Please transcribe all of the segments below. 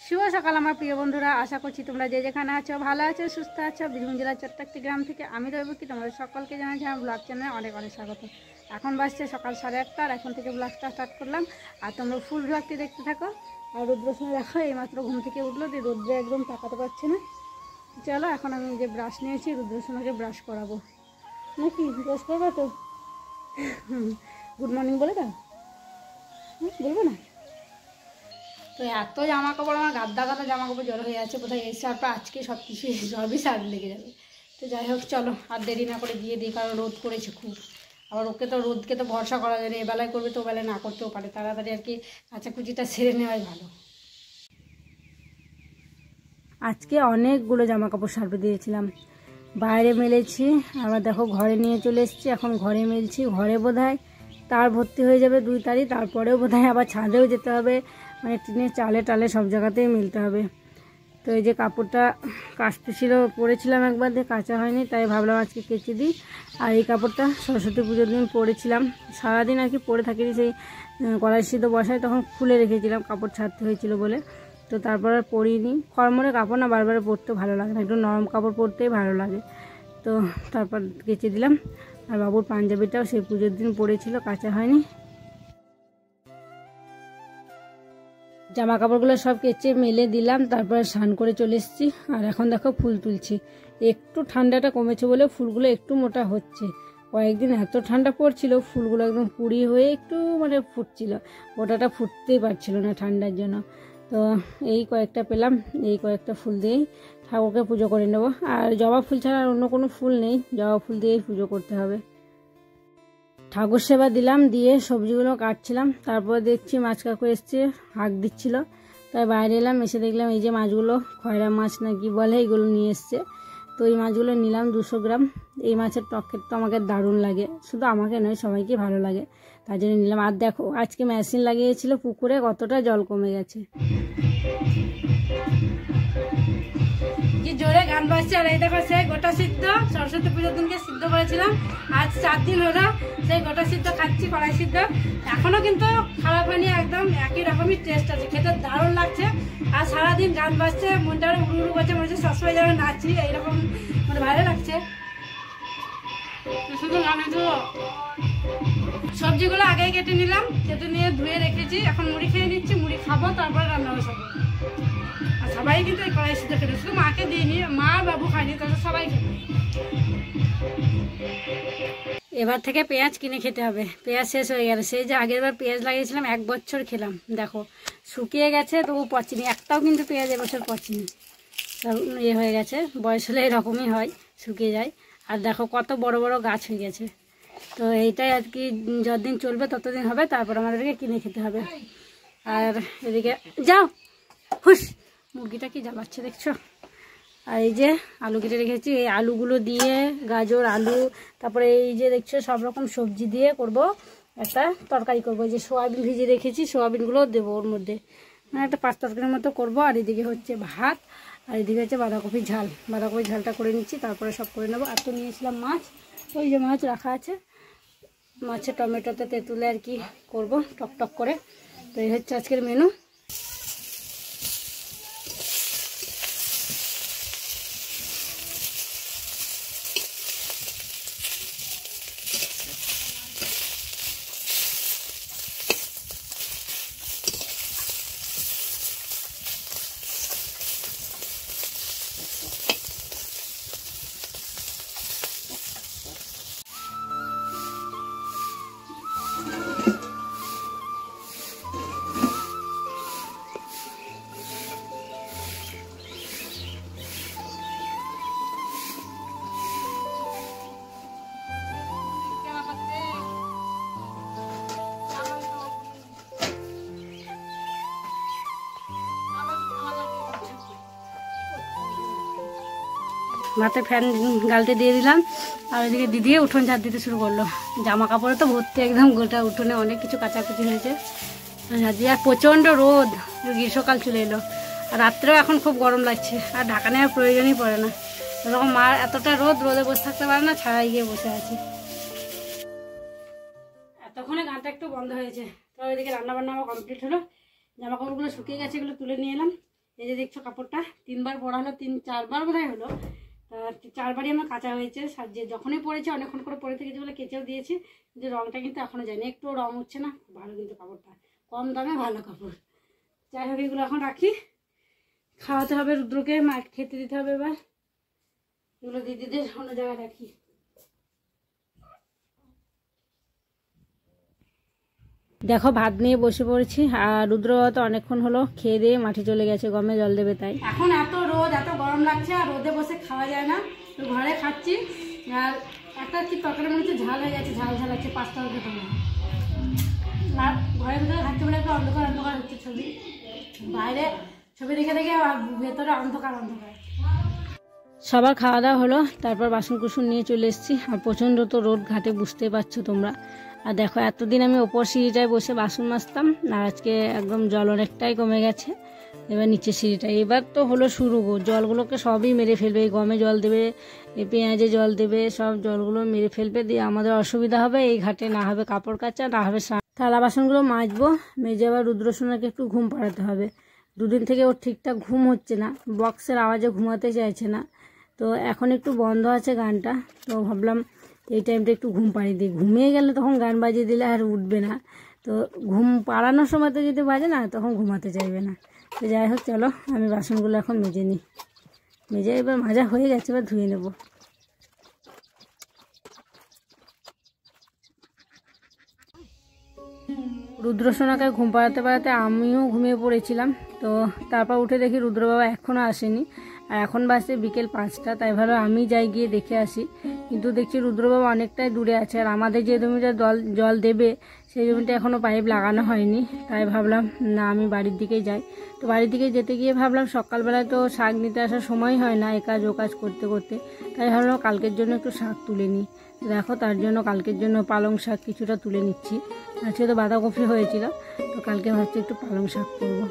শুভ সকাল আমার প্রিয় বন্ধুরা, আশা করছি তোমরা যে যেখানে আছো ভালো আছো, সুস্থ আছো। বীরভূম জেলার ছোট্ট একটি গ্রাম থেকে আমি রয়েবতী তোমাদের সকলকে জানাচ্ছি আমার ব্লগ চ্যানেলে অনেক অনেক স্বাগত। এখন বাজছে সকাল 8:30, আর এখন থেকে ব্লগটা স্টার্ট করলাম। আর তোমরা ফুল ব্লগটি দেখতে থাকো। আর রৌদ্র সময় দেখো এইমাত্র ঘুম থেকে উঠলো, দিয়ে রৌদ্রে একদম তাকাতে পারছে না। চলো এখন আমি যে ব্রাশ নিয়েছি রৌদ্র সময়কে ব্রাশ করাবো নাকি, ব্রাশ করবো তো। গুড মর্নিং বলে দাও, বলবো না তো। এত জামা কাপড় আমার গাদা গাদা জামা কাপড় জড়ো হয়ে আছে, কোথায় এসে তারপর আজকে সব কিছু সবই সার লেগে যাবে। তো যাই হোক চলো আর দেরি না করে দিয়ে দিই, কারণ রোদ করেছে খুব। আবার ওকে তো রোদকে তো ভরসা করা যায় না, এবেলায় করবে তো ওবেলায় না করতেও পারে। তাড়াতাড়ি আর কি কাচাকুচিটা সেরে নেওয়াই ভালো। আজকে অনেকগুলো জামা কাপড় সার্ফে দিয়েছিলাম, বাইরে মেলেছি, আবার দেখো ঘরে নিয়ে চলে এসেছি। এখন ঘরে মেলছি, ঘরে বোধহয় তার ভর্তি হয়ে যাবে 2 তারিখ, তারপরেও বোধহয় আবার ছাদেও যেতে হবে, মানে টিনের চালে টালে সব জায়গাতেই মিলতে হবে। তো এই যে কাপড়টা কাচতে ছিল, পরেছিলাম একবার, দিয়ে কাচা হয়নি, তাই ভাবলাম আজকে কেচে দিই। আর এই কাপড়টা সরস্বতী পুজোর দিন পরেছিলাম, সারাদিন আর কি পরে থাকিনি, সেই কড়াই সিদ্ধ বসায় তখন খুলে রেখেছিলাম, কাপড় ছাড়তে হয়েছিল বলে। তো তারপর আর পরিনি, খড়মড়ে কাপড় না বারবার পরতেও ভালো লাগে না, একটু নরম কাপড় পরতেই ভালো লাগে। তো তারপর কেচে দিলাম। আর বাবুর পাঞ্জাবিটাও সেই পুজোর দিন পরেছিল, কাচা হয়নি। জামা কাপড়গুলো সব কেচে মেলে দিলাম, তারপরে স্নান করে চলে এসেছি। আর এখন দেখো ফুল তুলছি, একটু ঠান্ডাটা কমেছে বলে ফুলগুলো একটু মোটা হচ্ছে। কয়েকদিন এত ঠান্ডা পড়ছিল, ফুলগুলো একদম কুড়ি হয়ে একটু মানে ফুটছিল, ওটাটা ফুটতেই পারছিল না ঠান্ডার জন্য। তো এই কয়েকটা পেলাম, এই কয়েকটা ফুল দিয়েই ঠাকুরকে পুজো করে নেব। আর জবা ফুল ছাড়া আর অন্য কোনো ফুল নেই, জবা ফুল দিয়েই পুজো করতে হবে। ঠাকুর সেবা দিলাম, দিয়ে সবজিগুলো কাটছিলাম, তারপর দেখছি মাছ কাকু এসছে, হাঁক দিচ্ছিল, তাই বাইরে এলাম। এসে দেখলাম এই যে মাছগুলো, খয়রা মাছ না কি বলে, এইগুলো নিয়ে এসছে। তো এই মাছগুলো নিলাম 200 গ্রাম। এই মাছের টক তো আমাকে দারুণ লাগে, শুধু আমাকে নয় সবাইকে ভালো লাগে, তার জন্য নিলাম। আর দেখো আজকে মেশিন লাগিয়েছিল পুকুরে, কতটা জল কমে গেছে। কি জোরে গান বাজছে। আর এই দেখো সেই গোটা সিদ্ধ সরস্বতী পুজোর দিনকে সিদ্ধ করেছিলাম, আজ 4 দিন হলো সেই গোটা সিদ্ধ খাচ্ছি, কড়াই সিদ্ধ। এখনো কিন্তু খারাপ হয়নি, একদম একই রকমই টেস্ট আছে, খেতে দারুণ লাগছে। আর সারাদিন গান বাজছে, মনটা উড়ু উড়ু করছে, মনে হচ্ছে সবসময় যেন নাচি, এইরকম মানে ভালো লাগছে। শুধু গান হয়তো সবজিগুলো আগেই কেটে নিলাম, কেটে নিয়ে ধুয়ে রেখেছি, এখন মুড়ি খেয়ে নিচ্ছি, মুড়ি খাবো তারপরে রান্না বসাবো। আর সবাই কিন্তু এই কড়াই সিদ্ধ খেতে, শুধু মাকে দিইনি, মা বাবু খায়নি, তাহলে সবাই খেতে। এবার থেকে পেঁয়াজ কিনে খেতে হবে, পেঁয়াজ শেষ হয়ে গেল। সেই যে আগের বার পেঁয়াজ লাগিয়েছিলাম 1 বছর খেলাম, দেখো শুকিয়ে গেছে, তবু পচেনি, একটাও কিন্তু পেঁয়াজ এবছর পচেনি। সব ইয়ে হয়ে গেছে, বয়স হলে এরকমই হয়, শুকিয়ে যায়। আর দেখো কত বড় বড় গাছ হয়ে গেছে। তো এইটাই আর কি, যতদিন চলবে ততদিন হবে, তারপর আমাদেরকে কিনে খেতে হবে। আর এদিকে যাও হুস, মুরগিটা কি জ্বালাচ্ছে দেখছো। আর এই যে আলু কেটে রেখেছি, এই আলুগুলো দিয়ে গাজর আলু, তারপরে এই যে দেখছো সব রকম সবজি দিয়ে করব একটা তরকারি করব। যে সোয়াবিন ভিজিয়ে রেখেছি, সোয়াবিনগুলো দেবো ওর মধ্যে, মানে একটা 5 তরকারির মতো করবো। আর এদিকে হচ্ছে ভাত, আর এদিকে হচ্ছে বাঁধাকপির ঝাল, বাঁধাকপির ঝালটা করে নিচ্ছি, তারপরে সব করে নেবো। আর তো নিয়েছিলাম মাছ, ওই যে মাছ রাখা আছে, মাছের টমেটোতে তেঁতুলে আর কি করব টক টক করে। তো এই হচ্ছে আজকের মেনু। ভাতে ফ্যান গালতে দিয়ে দিলাম, আর ওইদিকে দিদিয়ে উঠোন ঝাড় দিতে শুরু করলো। জামা কাপড়ে তো ভর্তি একদম গোটা উঠোনে, অনেক কিছু কাচাকুচি হয়েছে। আর প্রচণ্ড রোদ, গ্রীষ্মকাল চলে এলো। আর রাত্রেও এখন খুব গরম লাগছে, আর ঢাকা নেওয়ার প্রয়োজনই পড়ে না। এরকম মা এতটা রোদে বসে থাকতে পারে না, ছাড়াই গিয়ে বসে আছে। এতক্ষণে গানটা একটু বন্ধ হয়েছে। তো ওইদিকে রান্নাবান্না আমার কমপ্লিট হলো, জামা কাপড়গুলো শুকিয়ে গেছে, এগুলো তুলে নিয়ে এলাম। এই যে দেখছো কাপড়টা 3বার পরা হলো, 3-4বার বোধহয় হলো, 4বারই আমার কাঁচা হয়েছে। যে যখনই পরেছে অনেকক্ষণ করে পরে থেকেছে বলে কেচেও দিয়েছি, কিন্তু রঙটা কিন্তু এখনও যায়নি, একটু রঙ উঠছে না। ভালো কিন্তু কাপড়টা, কম দামে ভালো কাপড়। যাই হোক এগুলো এখন রাখি, খাওয়াতে হবে রুদ্রকে, মা খেতে দিতে হবে। এবার এগুলো দিদিদের অন্য জায়গায় রাখি। দেখো ভাত নিয়ে বসে পড়েছি, আর রুদ্র তো অনেকক্ষণ হলো খেয়ে দিয়ে মাঠে চলে গেছে, গমে জল দেবে তাই। এখন এত রোদ, এত গরম লাগছে, আর রোদে বসে খাওয়া যায় না, তো ঘরে খাচ্ছি। আর একটা কি তরকারি মনে হচ্ছে ঝাল হয়ে গেছে, ঝাল ঝাল আছে, 5 টাকা খেতে হবে। আর ঘরের ভিতরে খাচ্ছি বলে একটু অন্ধকার অন্ধকার হচ্ছে ছবি, বাইরে ছবি দেখে দেখে ভেতরে অন্ধকার অন্ধকার। সবার খাওয়া দাওয়া হলো, তারপর বাসন কুসুন নিয়ে চলে এসেছি। আর প্রচণ্ড তো রোদ ঘাটে, বুঝতে পারছো তোমরা। আর দেখো এতদিন আমি ওপর সিঁড়িটায় বসে বাসন মাজতাম, আর আজকে একদম জল অনেকটাই কমে গেছে। এবার নিচে সিঁড়িটায় এবার তো হলো শুরু, জলগুলোকে সবই মেরে ফেলবে, এই গমে জল দেবে, এই পেঁয়াজে জল দেবে, সব জলগুলো মেরে ফেলবে, দিয়ে আমাদের অসুবিধা হবে। এই ঘাটে না হবে কাপড় কাচা, না হবে থালা বাসনগুলো মাজবো, মেজে আবার রুদ্রসোনাকে একটু ঘুম পাড়াতে হবে। দুদিন থেকে ওর ঠিকঠাক ঘুম হচ্ছে না, বক্সের আওয়াজে ঘুমাতে চাইছে না। তো এখন একটু বন্ধ আছে গানটা, তো ভাবলাম এই টাইমটা একটু ঘুম পাড়িয়ে দিই। ঘুমিয়ে গেলে তখন গান বাজিয়ে দিলে আর উঠবে না, তো ঘুম পাড়ানোর সময় তো যদি বাজে না তখন ঘুমাতে চাইবে না। তো যাই হোক চলো আমি বাসনগুলো এখন মেজে নিই। মেজে এবার মাজা হয়ে গেছে, এবার ধুয়ে নেব। রুদ্রসোনাকে ঘুম পাড়াতে পাড়াতে আমিও ঘুমিয়ে পড়েছিলাম। তো তারপর উঠে দেখি রুদ্র বাবা এখনও আসেনি, আর এখন বাজছে বিকেল 5টা। তাই ভালো আমি যাই গিয়ে দেখে আসি, কিন্তু দেখছি রুদ্র বাবা অনেকটাই দূরে আছে। আর আমাদের যে জমিটা জল দেবে সেই জমিটা এখনও পাইপ লাগানো হয়নি। তাই ভাবলাম না আমি বাড়ির দিকেই যাই। তো বাড়ির দিকে যেতে গিয়ে ভাবলাম সকালবেলায় তো শাক নিতে আসার সময় হয় না, এ কাজ ও কাজ করতে করতে। তাই ভাবলাম কালকের জন্য একটু শাক তুলে নিই। দেখো তার জন্য কালকের জন্য পালং শাক কিছুটা তুলে নিচ্ছি। আজকে তো বাঁধাকপি হয়েছিল, তো কালকে ভাবছি একটু পালং শাক করবো।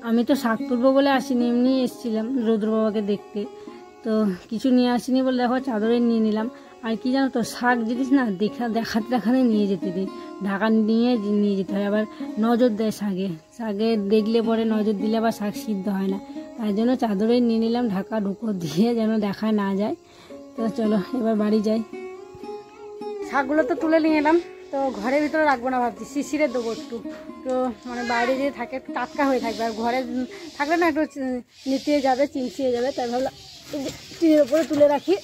আমি তো শাক তুলবো বলে আসিনি, এমনি এসেছিলাম রুদ্র বাবাকে দেখতে। তো কিছু নিয়ে আসিনি বলে দেখো চাদরে নিয়ে নিলাম। আর কি জানো তো, শাক জিনিস না দেখাতে নিয়ে যেতে দিই, ঢাকা নিয়ে যেতে হয়। আবার নজর দেয় শাকে দেখলে পরে নজর দিলে আবার শাক সিদ্ধ হয় না। তার জন্য চাদরে নিয়ে নিলাম, ঢাকা ঢুকো দিয়ে যেন দেখা না যায়। তো চলো এবার বাড়ি যাই। শাকগুলো তো তুলে নিয়ে এলাম, তো ঘরের ভিতরে রাখবো না, ভাবছি শিশিরে দেবো একটু, তো মানে বাইরে যে থাকে একটু টাটকা হয়ে থাকবে। আর ঘরে থাকলে না একটু নিতে যাবে, চিমচিয়ে যাবে। তাই ভাবলাম টিনের উপরে তুলে রাখি,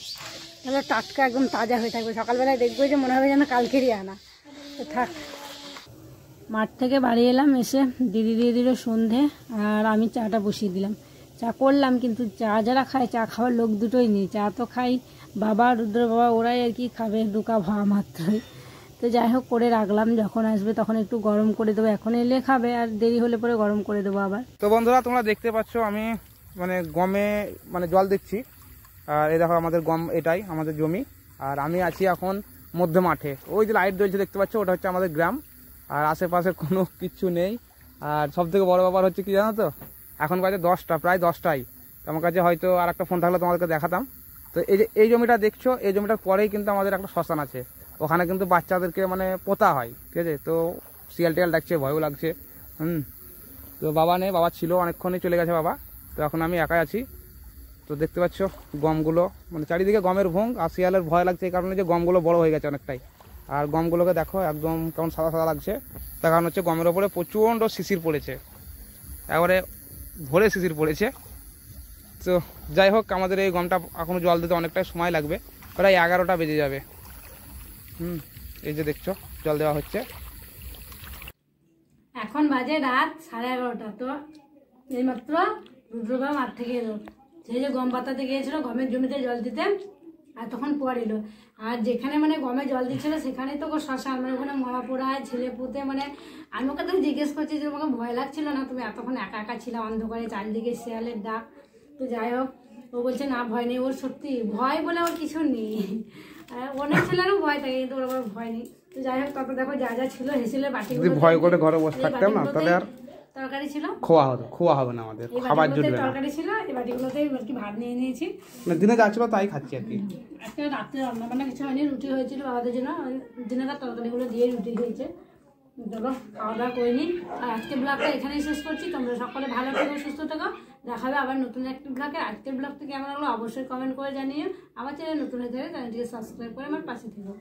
তাহলে টাটকা একদম তাজা হয়ে থাকবে। সকালবেলায় দেখবে যে মনে হবে যেন কালকেরই আনা। তো থাক। মাঠ থেকে বাড়ি এলাম, এসে দিদি দিয়ে দিল সন্ধে, আর আমি চাটা বসিয়ে দিলাম। চা করলাম, কিন্তু চা যারা খায়, চা খাওয়ার লোক দুটোই নেই। চা তো খাই বাবা, রুদ্র বাবা, ওরাই আর কি খাবে 2 কাপ ভাবা মাত্রই। তো যাই হোক করে রাখলাম, যখন আসবে তখন একটু গরম করে দেবো। এখন এলে খাবে, আর দেরি হলে পরে গরম করে দেবো আবার। তো বন্ধুরা তোমরা দেখতে পাচ্ছ আমি গমে জল দিচ্ছি। আর এই দেখো আমাদের গম, এটাই আমাদের জমি। আর আমি আছি এখন মধ্য মাঠে, ওই যে লাইট জ্বলছে দেখতে পাচ্ছ, ওটা হচ্ছে আমাদের গ্রাম। আর আশেপাশে কোনো কিচ্ছু নেই। আর সব থেকে বড় ব্যাপার হচ্ছে কি জানো তো, এখন বাজে 10টা, প্রায় 10টায়। আমার কাছে হয়তো আর একটা ফোন থাকলে তোমাদেরকে দেখাতাম। তো এই জমিটা দেখছো, এই জমিটার পরেই কিন্তু আমাদের একটা শ্মশান আছে। ওখানে কিন্তু বাচ্চাদেরকে পোতা হয়, ঠিক আছে। তো শিয়াল টিয়াল ডাকছে, ভয়ও লাগছে। তো বাবা নেই, বাবা ছিল অনেকক্ষণই চলে গেছে বাবা। তো এখন আমি একাই আছি। তো দেখতে পাচ্ছ গমগুলো, চারিদিকে গমের ভোং। আর শিয়ালের ভয় লাগছে এই কারণে যে গমগুলো বড় হয়ে গেছে অনেকটাই। আর গমগুলোকে দেখো একদম কেমন সাদা সাদা লাগছে, তার কারণ হচ্ছে গমের ওপরে প্রচণ্ড শিশির পড়েছে, এবারে ভোরে শিশির পড়েছে। তো যাই হোক আমাদের এই গমটা এখনও জল দিতে অনেকটাই সময় লাগবে, প্রায় 11টা বেজে যাবে। এই যে দেখছো জল দেওয়া হচ্ছে। এখন বাজে রাত 11:30। তো এইমাত্র রুদ্রবাবা মাঠ থেকে এলো, সেই যে গম পাতাতে গিয়েছিল গমের জমিতে জল দিতে, আর তখন পর এলো। আর যেখানে গমে জল দিচ্ছিল সেখানে তো শ্মশান, ওখানে মরা পোড়ায় ছেলে পুঁতে। আমি ওকে তো জিজ্ঞেস করছি যে তোমাকে ভয় লাগছিল না, তুমি এতক্ষণ একা একা ছিল অন্ধকারে, চারিদিকে শিয়ালের ডাক। তো যাই হোক ও বলছে না ভয় নেই, ওর সত্যি ভয় বলে ওর কিছু নেই। অনেক ছেলেরও ভয় থাকে, কিন্তু ওর আবার ভয় নেই। তো যাই হোক তারপর দেখো যা যা ছিল হেসেলে বাটিগুলো, ভয় করে ঘরে বসে থাকতাম না তাহলে আর তরকারি ছিল, খোয়া হবে না আমাদের, এই খাবার বাটিগুলোতে জুটবে না। তরকারি ছিল, এই বাটিগুলোতে আর কি ভাত নিয়ে নিয়েছি। মানে দিনে যা ছিল তাই খাচ্ছি আর কি। আজকে রাত্রে রান্না বান্না কিছু হয়নি, রুটি হয়েছিল বাবাদের জন্য, দিনের তরকারিগুলো দিয়ে রুটি হয়েছে। চলো খাওয়া দাওয়া করে নিই, আর আজকের ব্লগটা এখানেই শেষ করছি। তোমরা সকলে ভালো থেকো, সুস্থ থেকো, দেখা হবে আবার নতুন একটি ব্লগে। আজকের ব্লগটা কেমন লাগলো অবশ্যই কমেন্ট করে জানিও। আমার চ্যানেল নতুন হয়ে থাকে চ্যানেলটিকে সাবস্ক্রাইব করে আমার পাশে থেকো।